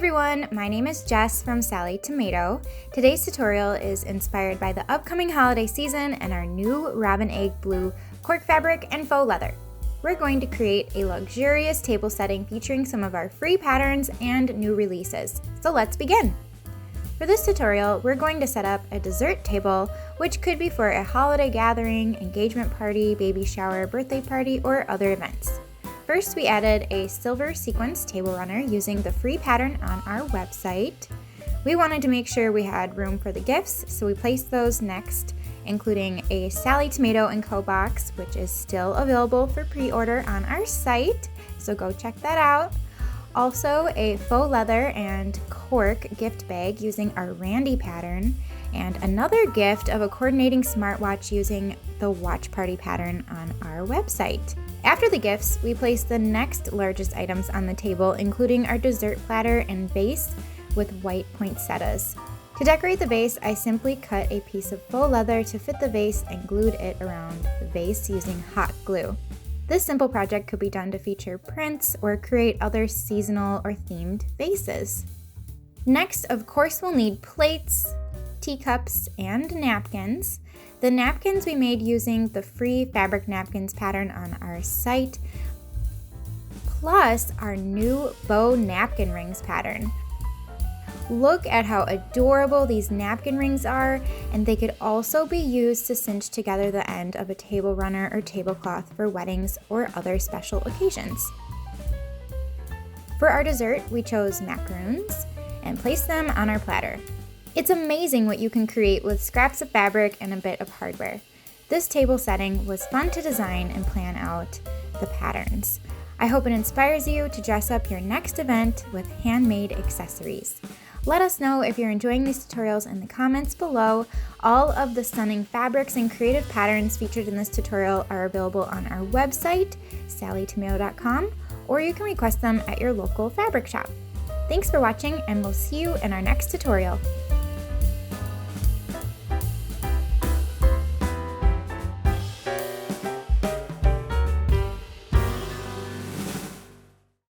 everyone, my name is Jess from Sallie Tomato. Today's tutorial is inspired by the upcoming holiday season and our new robin egg blue cork fabric and faux leather. We're going to create a luxurious table setting featuring some of our free patterns and new releases. So let's begin. For this tutorial, we're going to set up a dessert table, which could be for a holiday gathering, engagement party, baby shower, birthday party, or other events. First, we added a silver sequence table runner using the free pattern on our website. We wanted to make sure we had room for the gifts, so we placed those next, including a Sallie Tomato & Co. box, which is still available for pre-order on our site, so go check that out. Also, a faux leather and cork gift bag using our Randy pattern, and another gift of a coordinating smartwatch using the watch party pattern on our website. After the gifts, we placed the next largest items on the table, including our dessert platter and vase with white poinsettias. To decorate the vase, I simply cut a piece of faux leather to fit the vase and glued it around the vase using hot glue. This simple project could be done to feature prints or create other seasonal or themed vases. Next, of course, we'll need plates, teacups, and napkins. The napkins we made using the free fabric napkins pattern on our site, plus our new bow napkin rings pattern. Look at how adorable these napkin rings are, and they could also be used to cinch together the end of a table runner or tablecloth for weddings or other special occasions. For our dessert, we chose macaroons and placed them on our platter. It's amazing what you can create with scraps of fabric and a bit of hardware. This table setting was fun to design and plan out the patterns. I hope it inspires you to dress up your next event with handmade accessories. Let us know if you're enjoying these tutorials in the comments below. All of the stunning fabrics and creative patterns featured in this tutorial are available on our website, sallietomato.com, or you can request them at your local fabric shop. Thanks for watching, and we'll see you in our next tutorial.